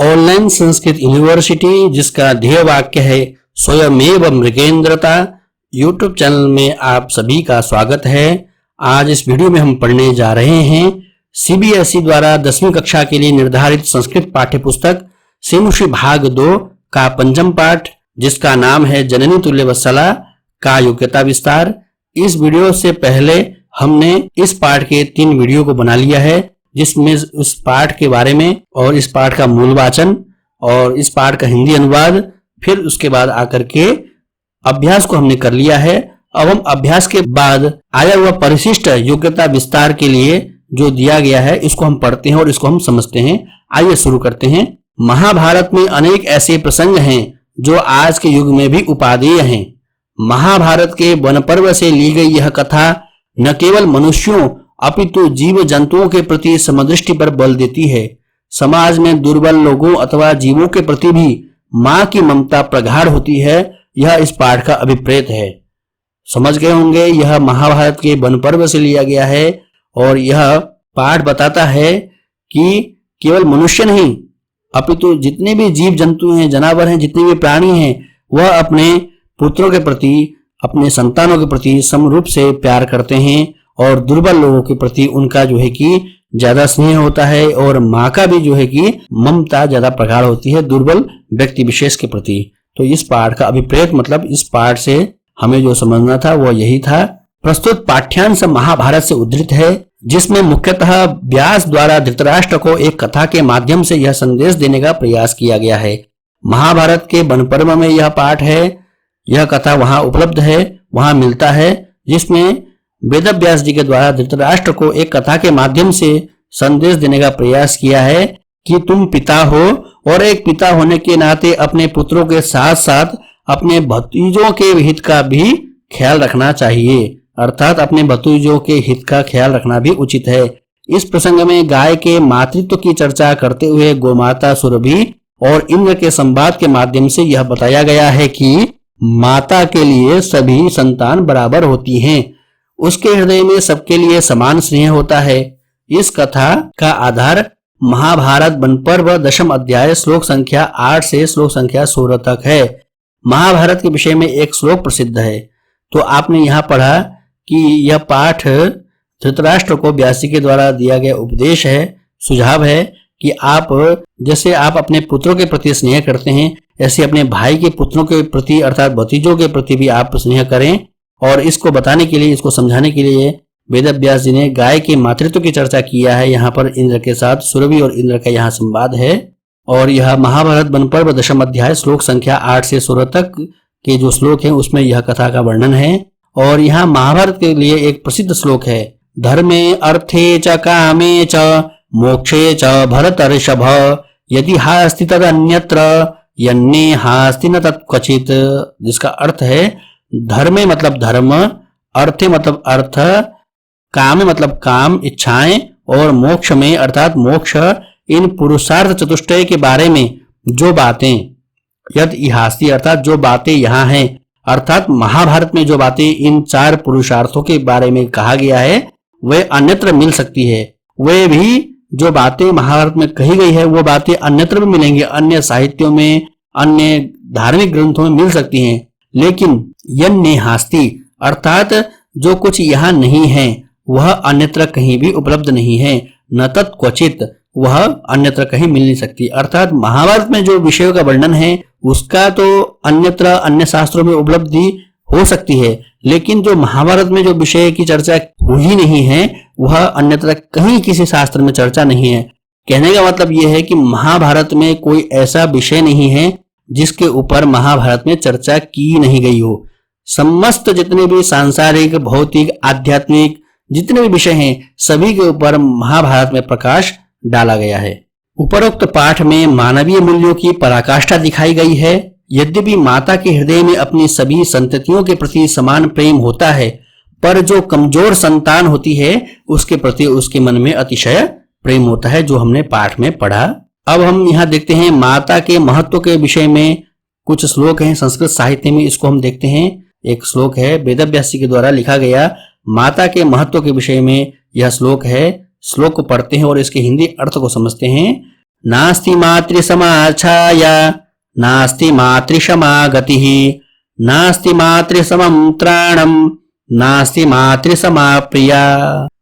Online Sanskrit university, जिसका ध्येय वाक्य है स्वयमेव मृगेंद्रता, यूट्यूब चैनल में आप सभी का स्वागत है। आज इस वीडियो में हम पढ़ने जा रहे हैं सीबीएसई द्वारा 10वीं कक्षा के लिए निर्धारित संस्कृत पाठ्य पुस्तक सिमुषी भाग 2 का पंचम पाठ, जिसका नाम है जननी तुल्य वत्सला का योग्यता विस्तार। इस वीडियो से पहले हमने इस पाठ के 3 वीडियो को बना लिया है, जिसमें उस पाठ के बारे में और इस पाठ का मूल वाचन और इस पाठ का हिंदी अनुवाद, फिर उसके बाद आकर के अभ्यास को हमने कर लिया है। अब हम अभ्यास के बाद आया हुआ परिशिष्ट योग्यता विस्तार के लिए जो दिया गया है, इसको हम पढ़ते हैं और इसको हम समझते हैं। आइए शुरू करते हैं। महाभारत में अनेक ऐसे प्रसंग हैं जो आज के युग में भी उपादेय हैं। महाभारत के वन पर्व से ली गई यह कथा न केवल मनुष्यों अपितु जीव जंतुओं के प्रति समदृष्टि पर बल देती है। समाज में दुर्बल लोगों अथवा जीवों के प्रति भी मां की ममता प्रगाढ़ होती है। यह इस पाठ का अभिप्रेत है। समझ गए होंगे, यह महाभारत के वन पर्व से लिया गया है और यह पाठ बताता है कि केवल मनुष्य नहीं अपितु जितने भी जीव जंतु हैं, जानवर हैं, जितने भी प्राणी हैं, वह अपने पुत्रों के प्रति, अपने संतानों के प्रति समरूप से प्यार करते हैं और दुर्बल लोगों के प्रति उनका जो है कि ज्यादा स्नेह होता है और माँ का भी जो है कि ममता ज्यादा प्रगाढ़ होती है दुर्बल व्यक्ति विशेष के प्रति। तो इस पाठ का अभिप्रेत मतलब इस पाठ से हमें जो समझना था वो यही था। प्रस्तुत पाठ्यांश महाभारत से उद्धृत है, जिसमें मुख्यतः व्यास द्वारा धृतराष्ट्र को एक कथा के माध्यम से यह संदेश देने का प्रयास किया गया है। महाभारत के वन पर्व में यह पाठ है। यह कथा वहां उपलब्ध है, वहां मिलता है, जिसमें वेदव्यास जी के द्वारा धृतराष्ट्र को एक कथा के माध्यम से संदेश देने का प्रयास किया है कि तुम पिता हो और एक पिता होने के नाते अपने पुत्रों के साथ साथ अपने भतीजों के हित का भी ख्याल रखना चाहिए, अर्थात अपने भतीजों के हित का ख्याल रखना भी उचित है। इस प्रसंग में गाय के मातृत्व की चर्चा करते हुए गोमाता सुरभि और इंद्र के संवाद के माध्यम से यह बताया गया है कि माता के लिए सभी संतान बराबर होती हैं, उसके हृदय में सबके लिए समान स्नेह होता है। इस कथा का आधार महाभारत वन पर्व 10th अध्याय श्लोक संख्या 8 से श्लोक संख्या 16 तक है। महाभारत के विषय में एक श्लोक प्रसिद्ध है। तो आपने यहाँ पढ़ा कि यह पाठ धृतराष्ट्र को व्यास जी के द्वारा दिया गया उपदेश है, सुझाव है कि आप जैसे आप अपने पुत्रों के प्रति स्नेह करते हैं, ऐसे अपने भाई के पुत्रों के प्रति अर्थात भतीजों के प्रति भी आप स्नेह करें। और इसको बताने के लिए, इसको समझाने के लिए वेदव्यास जी ने गाय के मातृत्व की चर्चा किया है। यहाँ पर इंद्र के साथ सुरभि और इंद्र का यहाँ संवाद है। और यह महाभारत वन पर्व 10th अध्याय श्लोक संख्या 8 से 16 तक के जो श्लोक है उसमें यह कथा का वर्णन है। और यहाँ महाभारत के लिए एक प्रसिद्ध श्लोक है, धर्मे अर्थे च कामे च मोक्षे च भरतर्षभ यदि हास्ति तद अन्यत्र यन्ने हास्ति न तत्क्वचित, जिसका अर्थ है धर्मे मतलब धर्म, अर्थे मतलब अर्थ, काम मतलब काम इच्छाएं और मोक्ष में अर्थात मोक्ष, इन पुरुषार्थ चतुष्टय के बारे में जो बातें यद इहास्ति अर्थात जो बातें यहाँ हैं, अर्थात महाभारत में जो बातें इन 4 पुरुषार्थों के बारे में कहा गया है वे अन्यत्र मिल सकती है। वे भी जो बातें महाभारत में कही गई है वो बातें अन्यत्र भी मिलेंगी, अन्य साहित्यों में, अन्य धार्मिक ग्रंथों में मिल सकती हैं। लेकिन यन्ने हास्ति अर्थात जो कुछ यहाँ नहीं है वह अन्यत्र कहीं भी उपलब्ध नहीं है, न तत्क्वचित वह अन्यत्र कहीं मिल नहीं सकती। अर्थात महाभारत में जो विषयों का वर्णन है उसका तो अन्यत्र अन्य शास्त्रों में उपलब्धि हो सकती है, लेकिन जो महाभारत में जो विषय की चर्चा हुई नहीं है वह अन्यत्र कहीं किसी शास्त्र में चर्चा नहीं है। कहने का मतलब यह है कि महाभारत में कोई ऐसा विषय नहीं है जिसके ऊपर महाभारत में चर्चा की नहीं गई हो। समस्त जितने भी सांसारिक, भौतिक, आध्यात्मिक जितने भी विषय हैं सभी के ऊपर महाभारत में प्रकाश डाला गया है। उपरोक्त पाठ में मानवीय मूल्यों की पराकाष्ठा दिखाई गई है। यद्यपि माता के हृदय में अपनी सभी संततियों के प्रति समान प्रेम होता है, पर जो कमजोर संतान होती है उसके प्रति उसके मन में अतिशय प्रेम होता है, जो हमने पाठ में पढ़ा। अब हम यहाँ देखते हैं माता के महत्व के विषय में कुछ श्लोक हैं संस्कृत साहित्य में, इसको हम देखते हैं। एक श्लोक है वेदव्यास जी के द्वारा लिखा गया माता के महत्व के विषय में यह श्लोक है। श्लोक को पढ़ते हैं और इसके हिंदी अर्थ को समझते हैं। नास्ति मातृसमा छाया नास्ति मातृसमा गतिः नास्ति मातृसमं त्राणम नास्ति मातृसमा प्रिया।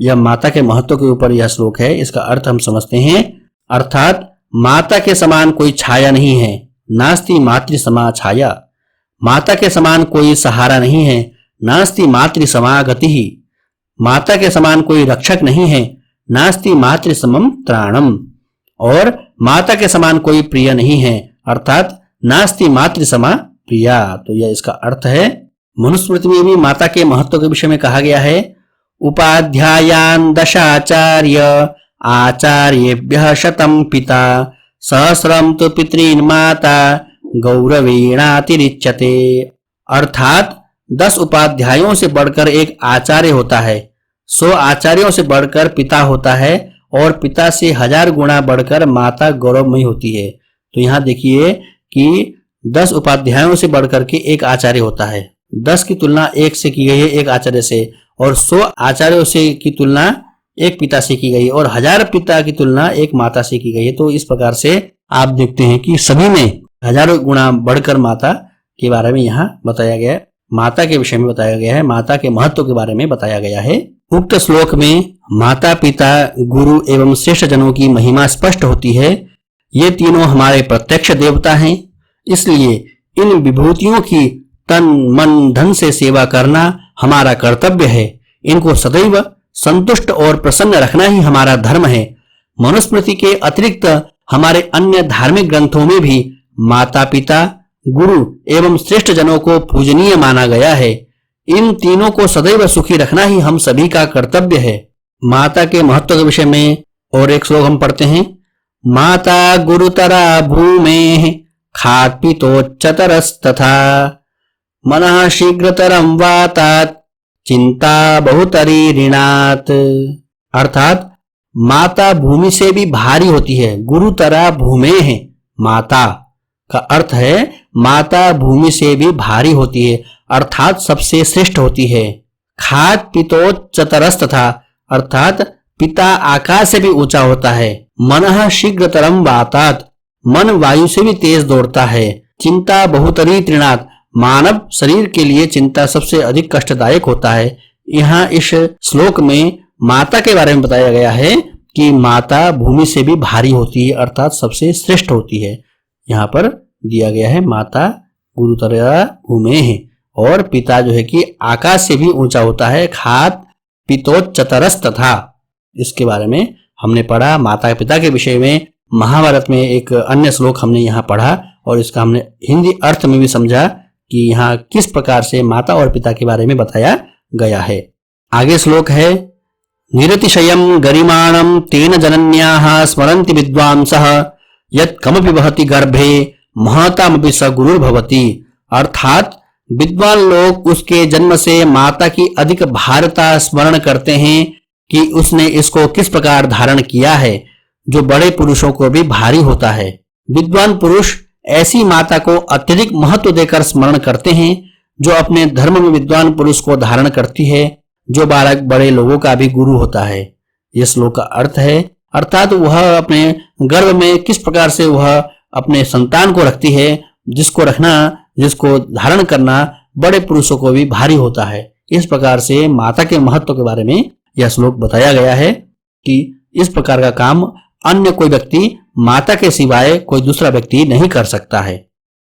यह माता के महत्व के ऊपर यह श्लोक है। इसका अर्थ हम समझते हैं, अर्थात माता के समान कोई छाया नहीं है। नास्ति मातृसमा छाया, माता के समान कोई सहारा नहीं है। नास्ति मातृसमा गतिः, माता के समान कोई रक्षक नहीं है। नास्ति मातृसमं त्राणम, और माता के समान कोई प्रिय नहीं है, अर्थात नास्ति मातृसमा प्रिया। तो यह इसका अर्थ है। मनुस्मृति में भी माता के महत्व के विषय में कहा गया है, उपाध्यायान् दशाचार्य आचार्येभ्यः शतं पिता सहस्रम तु पितॄन् माता गौरवेणातिरिच्यते। अर्थात 10 उपाध्यायों से बढ़कर एक आचार्य होता है, 100 आचार्यों से बढ़कर पिता होता है, और पिता से 1000 गुना बढ़कर माता गौरवमयी होती है। तो यहाँ देखिए कि 10 उपाध्यायों से बढ़कर के एक आचार्य होता है। 10 की तुलना 1 से की गई है, एक आचार्य से, और 100 आचार्यों से की तुलना एक पिता से की गई, और 1000 पिता की तुलना एक माता से की गई है। तो इस प्रकार से आप देखते हैं कि सभी में 1000 गुना बढ़कर माता के बारे में यहाँ बताया गया है, माता के विषय में बताया गया है, माता के महत्व के बारे में बताया गया है। उक्त श्लोक में माता पिता गुरु एवं श्रेष्ठ जनों की महिमा स्पष्ट होती है। ये तीनों हमारे प्रत्यक्ष देवता हैं, इसलिए इन विभूतियों की तन मन धन से सेवा करना हमारा कर्तव्य है। इनको सदैव संतुष्ट और प्रसन्न रखना ही हमारा धर्म है। मनुस्मृति के अतिरिक्त हमारे अन्य धार्मिक ग्रंथों में भी माता पिता गुरु एवं श्रेष्ठ जनों को पूजनीय माना गया है। इन तीनों को सदैव सुखी रखना ही हम सभी का कर्तव्य है। माता के महत्व के विषय में और एक श्लोक हम पढ़ते हैं, माता गुरुतरा भूमेः खात्पितोच्चतरस्तथा मनः शीघ्रतरं वातात् चिंता बहुतरी ऋणात्। अर्थात माता भूमि से भी भारी होती है। गुरुतरा भूमेः, माता का अर्थ है माता भूमि से भी भारी होती है, अर्थात सबसे श्रेष्ठ होती है। खात पितोच्चतरस्तथा, अर्थात पिता आकाश से भी ऊंचा होता है। मनः शीघ्रतरम वातात्, मन वायु से भी तेज दौड़ता है। चिंता बहुतरी तृणात्, मानव शरीर के लिए चिंता सबसे अधिक कष्टदायक होता है। यहाँ इस श्लोक में माता के बारे में बताया गया है कि माता भूमि से भी भारी होती है, अर्थात सबसे श्रेष्ठ होती है। यहाँ पर दिया गया है माता गुरुतरा भूमेः, और पिता जो है कि आकाश से भी ऊंचा होता है। खात पितोच्चतरस्तथा, इसके बारे में हमने पढ़ा। माता पिता के विषय में महाभारत में एक अन्य श्लोक हमने यहाँ पढ़ा, और इसका हमने हिंदी अर्थ में भी समझा कि यहाँ किस प्रकार से माता और पिता के बारे में बताया गया है। आगे श्लोक है, निरतिशयं गरिमाणं तेन जनन्याः स्मरन्ति विद्वांसः यत् कमपि वहति गर्भे महतामपि स गुरुर्भवति। अर्थात विद्वान लोग उसके जन्म से माता की अधिक भारता स्मरण करते हैं कि उसने इसको किस प्रकार धारण किया है, जो बड़े पुरुषों को भी भारी होता है। विद्वान पुरुष ऐसी माता को अत्यधिक महत्व देकर स्मरण करते हैं, जो अपने धर्म में विद्वान पुरुष को धारण करती है, जो बालक बड़े लोगों का भी गुरु होता है। यह श्लोक का अर्थ है, अर्थात वह अपने गर्भ में किस प्रकार से वह अपने संतान को रखती है, जिसको रखना, जिसको धारण करना बड़े पुरुषों को भी भारी होता है। इस प्रकार से माता के महत्व के बारे में यह श्लोक बताया गया है कि इस प्रकार का काम अन्य कोई व्यक्ति माता के सिवाय कोई दूसरा व्यक्ति नहीं कर सकता है।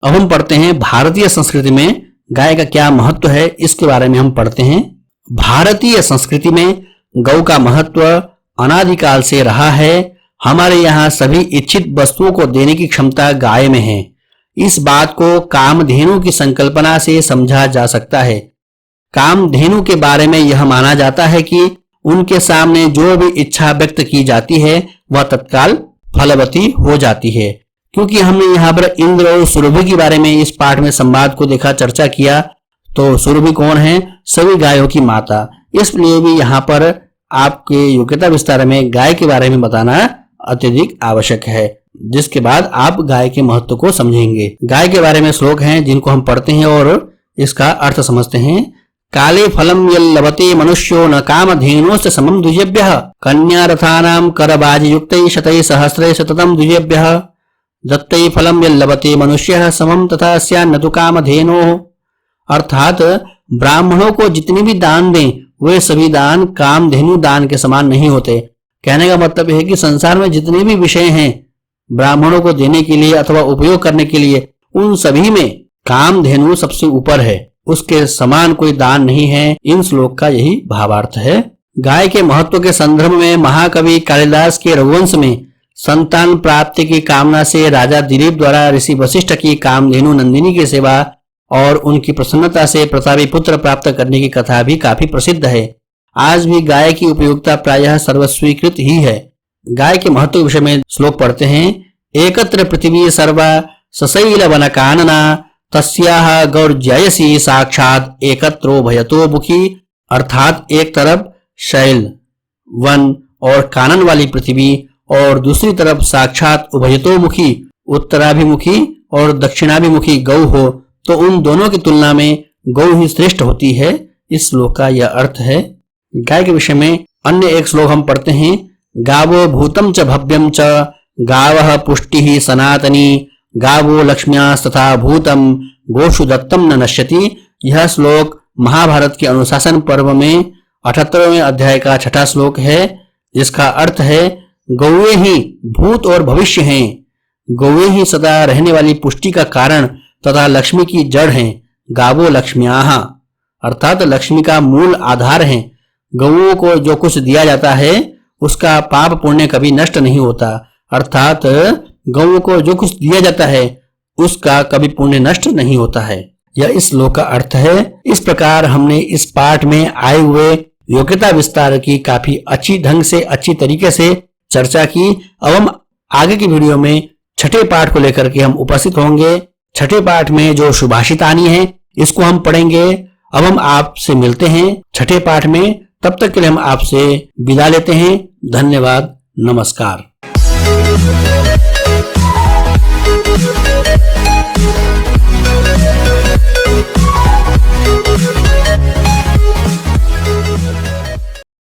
अब हम पढ़ते हैं भारतीय संस्कृति में गाय का क्या महत्व है, इसके बारे में हम पढ़ते हैं। भारतीय संस्कृति में गौ का महत्व अनादिकाल से रहा है। हमारे यहाँ सभी इच्छित वस्तुओं को देने की क्षमता गाय में है। इस बात को कामधेनु की संकल्पना से समझा जा सकता है। कामधेनु के बारे में यह माना जाता है कि उनके सामने जो भी इच्छा व्यक्त की जाती है वह तत्काल फलवती हो जाती है। क्योंकि हमने यहाँ पर इंद्र और सुरभि के बारे में इस पाठ में संवाद को देखा, चर्चा किया, तो सुरभि कौन है? सभी गायों की माता। इसलिए भी यहाँ पर आपके योग्यता विस्तार में गाय के बारे में बताना अत्यधिक आवश्यक है, जिसके बाद आप गाय के महत्व को समझेंगे। गाय के बारे में श्लोक हैं जिनको हम पढ़ते हैं और इसका अर्थ समझते हैं। काले फलम यल्लभते मनुष्यो न कामधेनोश्च समं द्विजेभ्यः कन्यारथानां करबाजियुक्तैः शतैः सहस्रैः सततं द्विजेभ्यः दत्तैः फलम यल्लभते मनुष्यः समं तथा स्यान्न तु कामधेनोः। अर्थात ब्राह्मणों को जितने भी दान दें वे सभी दान कामधेनु दान के समान नहीं होते। कहने का मतलब है कि संसार में जितने भी विषय हैं ब्राह्मणों को देने के लिए अथवा उपयोग करने के लिए, उन सभी में कामधेनु सबसे ऊपर है, उसके समान कोई दान नहीं है। इन श्लोक का यही भावार्थ है। गाय के महत्व के संदर्भ में महाकवि कालिदास के रघुवंश में संतान प्राप्ति की कामना से राजा दिलीप द्वारा ऋषि वशिष्ठ की कामधेनु नंदिनी की सेवा और उनकी प्रसन्नता से प्रतापी पुत्र प्राप्त करने की कथा भी काफी प्रसिद्ध है। आज भी गाय की उपयोगिता प्रायः सर्वस्वीकृत ही है। गाय के महत्व के विषय में श्लोक पढ़ते हैं। एकत्र पृथ्वी सर्वा सशैल वन कानना तस्याह गौर्जयसी साक्षात एकत्रो भयतो मुखी। अर्थात एक तरफ शैल वन और कानन वाली पृथ्वी और दूसरी तरफ साक्षात उभयतोमुखी उत्तराभिमुखी और दक्षिणाभिमुखी गौ हो तो उन दोनों की तुलना में गौ ही श्रेष्ठ होती है। इस श्लोक का यह अर्थ है। गाय के विषय में अन्य एक श्लोक हम पढ़ते हैं। गावो भूतम च भव्यम च गावः पुष्टिः सनातनी गावो लक्ष्म्यास्तथा भूतम गोषु दत्तम न नश्यति। यह श्लोक महाभारत के अनुशासन पर्व में 78वें अध्याय का 6ठा श्लोक है, जिसका अर्थ है गौएं ही भूत और भविष्य हैं, गौएं ही सदा रहने वाली पुष्टि का कारण तथा लक्ष्मी की जड़ हैं। गावो लक्ष्म्याः अर्थात लक्ष्मी का मूल आधार हैं। गौओं को जो कुछ दिया जाता है उसका पाप पुण्य कभी नष्ट नहीं होता। अर्थात गौओं को जो कुछ दिया जाता है उसका कभी पुण्य नष्ट नहीं होता है। यह इस श्लोक का अर्थ है। इस प्रकार हमने इस पाठ में आए हुए योग्यता विस्तार की काफी अच्छी ढंग से अच्छी तरीके से चर्चा की। अब हम आगे की वीडियो में छठे पाठ को लेकर के हम उपस्थित होंगे। छठे पाठ में जो सुभाषितानी है इसको हम पढ़ेंगे। अब हम आपसे मिलते हैं छठे पाठ में। तब तक के लिए हम आपसे विदा लेते हैं। धन्यवाद, नमस्कार।